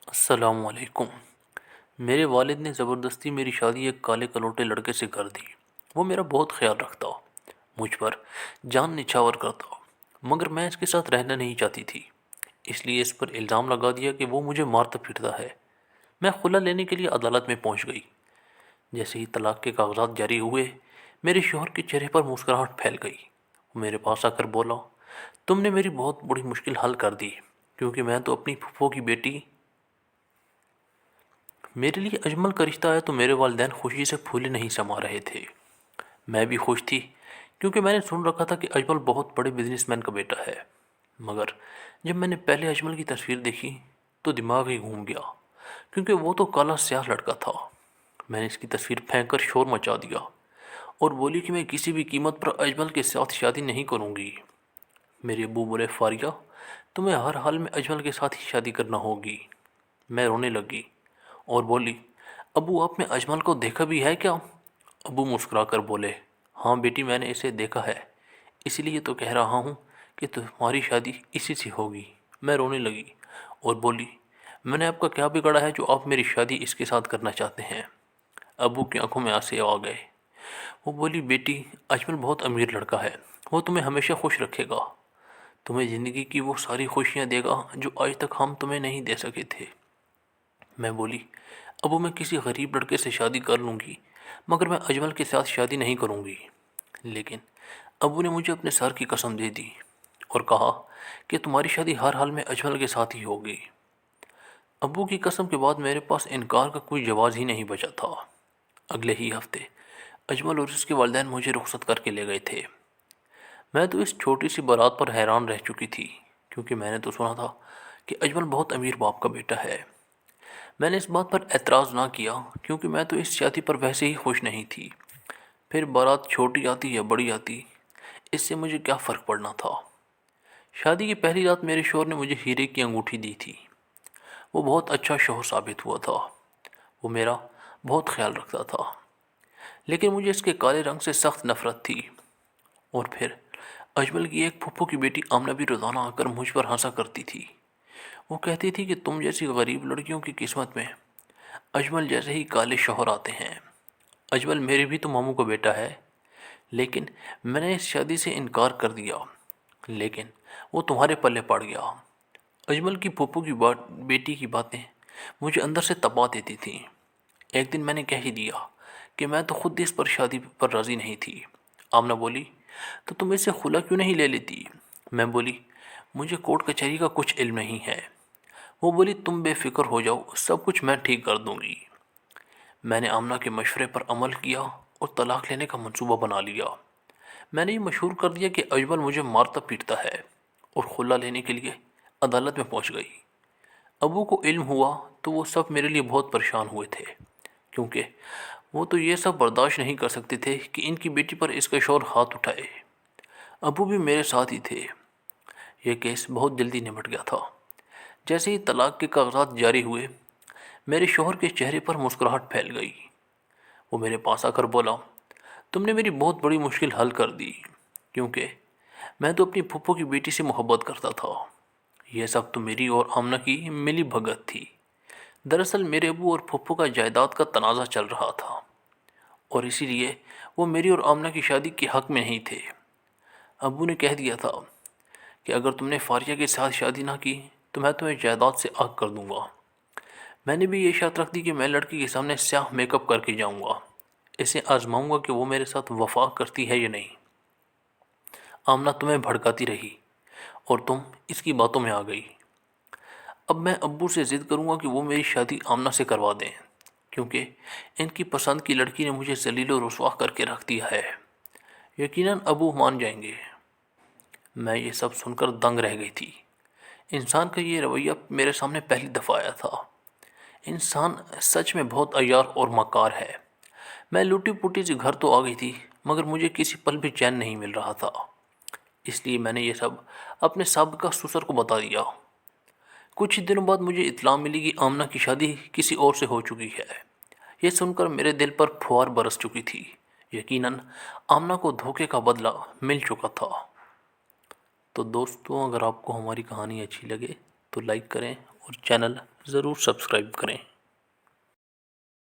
السلام علیکم۔ میرے والد نے زبردستی میری شادی ایک کالے کلوٹے لڑکے سے کر دی۔ وہ میرا بہت خیال رکھتا، مجھ پر جان نچھاور کرتا، مگر میں اس کے ساتھ رہنا نہیں چاہتی تھی۔ اس لیے اس پر الزام لگا دیا کہ وہ مجھے مارتا پیٹتا ہے۔ میں خلا لینے کے لیے عدالت میں پہنچ گئی۔ جیسے ہی طلاق کے کاغذات جاری ہوئے، میرے شوہر کے چہرے پر مسکراہٹ پھیل گئی۔ وہ میرے پاس آ کر بولا، تم نے میری بہت بڑی مشکل حل کر دی، کیونکہ میں تو اپنی پھپھو کی بیٹی میرے لیے اجمل کا رشتہ ہے۔ تو میرے والدین خوشی سے پھولے نہیں سما رہے تھے۔ میں بھی خوش تھی، کیونکہ میں نے سن رکھا تھا کہ اجمل بہت بڑے بزنس مین کا بیٹا ہے۔ مگر جب میں نے پہلے اجمل کی تصویر دیکھی تو دماغ ہی گھوم گیا، کیونکہ وہ تو کالا سیاہ لڑکا تھا۔ میں نے اس کی تصویر پھینک کر شور مچا دیا اور بولی کہ میں کسی بھی قیمت پر اجمل کے ساتھ شادی نہیں کروں گی۔ میرے ابو بولے، فاریہ، تمہیں ہر حال میں اجمل کے ساتھ ہی شادی کرنا ہوگی۔ میں رونے لگی اور بولی، ابو آپ نے اجمل کو دیکھا بھی ہے کیا؟ ابو مسکرا کر بولے، ہاں بیٹی، میں نے اسے دیکھا ہے، اسی لیے تو کہہ رہا ہوں کہ تمہاری شادی اسی سے ہوگی۔ میں رونے لگی اور بولی، میں نے آپ کا کیا بگاڑا ہے جو آپ میری شادی اس کے ساتھ کرنا چاہتے ہیں؟ ابو کی آنکھوں میں آنسو آ گئے۔ وہ بولی، بیٹی، اجمل بہت امیر لڑکا ہے، وہ تمہیں ہمیشہ خوش رکھے گا، تمہیں زندگی کی وہ ساری خوشیاں دے گا جو آج تک ہم تمہیں نہیں دے سکے تھے۔ میں بولی، ابو میں کسی غریب لڑکے سے شادی کر لوں گی، مگر میں اجمل کے ساتھ شادی نہیں کروں گی۔ لیکن ابو نے مجھے اپنے سر کی قسم دے دی اور کہا کہ تمہاری شادی ہر حال میں اجمل کے ساتھ ہی ہوگی۔ ابو کی قسم کے بعد میرے پاس انکار کا کوئی جواز ہی نہیں بچا تھا۔ اگلے ہی ہفتے اجمل اور اس کے والدین مجھے رخصت کر کے لے گئے تھے۔ میں تو اس چھوٹی سی بارات پر حیران رہ چکی تھی، کیونکہ میں نے تو سنا تھا کہ اجمل بہت امیر باپ کا بیٹا ہے۔ میں نے اس بات پر اعتراض نہ کیا، کیونکہ میں تو اس شادی پر ویسے ہی خوش نہیں تھی۔ پھر بارات چھوٹی آتی یا بڑی آتی، اس سے مجھے کیا فرق پڑنا تھا۔ شادی کی پہلی رات میرے شوہر نے مجھے ہیرے کی انگوٹھی دی تھی۔ وہ بہت اچھا شوہر ثابت ہوا تھا۔ وہ میرا بہت خیال رکھتا تھا، لیکن مجھے اس کے کالے رنگ سے سخت نفرت تھی۔ اور پھر اجمل کی ایک پھپھو کی بیٹی آمنہ بھی روزانہ آ کر مجھ پر ہنسا کرتی تھی۔ وہ کہتی تھی کہ تم جیسی غریب لڑکیوں کی قسمت میں اجمل جیسے ہی کالے شوہر آتے ہیں۔ اجمل میرے بھی تو ماموں کا بیٹا ہے، لیکن میں نے اس شادی سے انکار کر دیا، لیکن وہ تمہارے پلے پڑ گیا۔ اجمل کی پھپھو کی بیٹی کی باتیں مجھے اندر سے تپا دیتی تھیں۔ ایک دن میں نے کہہ ہی دیا کہ میں تو خود اس پر شادی پر راضی نہیں تھی۔ آمنہ بولی، تو تم اس سے خلا کیوں نہیں لے لیتی؟ میں بولی، مجھے کورٹ کچہری کا کچھ علم نہیں ہے۔ وہ بولی، تم بے فکر ہو جاؤ، سب کچھ میں ٹھیک کر دوں گی۔ میں نے آمنہ کے مشورے پر عمل کیا اور طلاق لینے کا منصوبہ بنا لیا۔ میں نے یہ مشہور کر دیا کہ اجمل مجھے مارتا پیٹتا ہے، اور خلا لینے کے لیے عدالت میں پہنچ گئی۔ ابو کو علم ہوا تو وہ سب میرے لیے بہت پریشان ہوئے تھے، کیونکہ وہ تو یہ سب برداشت نہیں کر سکتے تھے کہ ان کی بیٹی پر اس کا شوہر ہاتھ اٹھائے۔ ابو بھی میرے ساتھ ہی تھے۔ یہ کیس بہت جلدی نمٹ گیا تھا۔ جیسے ہی طلاق کے کاغذات جاری ہوئے، میرے شوہر کے چہرے پر مسکراہٹ پھیل گئی۔ وہ میرے پاس آ کر بولا، تم نے میری بہت بڑی مشکل حل کر دی، کیونکہ میں تو اپنی پھپھو کی بیٹی سے محبت کرتا تھا۔ یہ سب تو میری اور آمنہ کی ملی بھگت تھی۔ دراصل میرے ابو اور پھپھو کا جائیداد کا تنازع چل رہا تھا، اور اسی لیے وہ میری اور آمنہ کی شادی کے حق میں نہیں تھے۔ ابو نے کہہ دیا تھا کہ اگر تم نے فاریہ کے ساتھ شادی نہ کی تو میں تمہیں جائیداد سے آگ کر دوں گا۔ میں نے بھی یہ شرط رکھ دی کہ میں لڑکی کے سامنے سیاہ میک اپ کر کے جاؤں گا، اسے آزماؤں گا کہ وہ میرے ساتھ وفا کرتی ہے یا نہیں۔ آمنہ تمہیں بھڑکاتی رہی اور تم اس کی باتوں میں آ گئی۔ اب میں ابو سے ضد کروں گا کہ وہ میری شادی آمنہ سے کروا دیں، کیونکہ ان کی پسند کی لڑکی نے مجھے ذلیل و رسوا کر کے رکھ دیا ہے۔ یقیناً ابو مان جائیں گے۔ میں یہ سب سن کر دنگ رہ گئی تھی۔ انسان کا یہ رویہ میرے سامنے پہلی دفعہ آیا تھا۔ انسان سچ میں بہت عیار اور مکار ہے۔ میں لوٹی پوٹی سے گھر تو آ گئی تھی، مگر مجھے کسی پل بھی چین نہیں مل رہا تھا۔ اس لیے میں نے یہ سب اپنے سابقہ سسر کو بتا دیا۔ کچھ دنوں بعد مجھے اطلاع ملی کہ آمنہ کی شادی کسی اور سے ہو چکی ہے۔ یہ سن کر میرے دل پر پھوار برس چکی تھی۔ یقیناً آمنہ کو دھوکے کا بدلہ مل چکا تھا۔ تو دوستوں، اگر آپ کو ہماری کہانی اچھی لگے تو لائک کریں اور چینل ضرور سبسکرائب کریں۔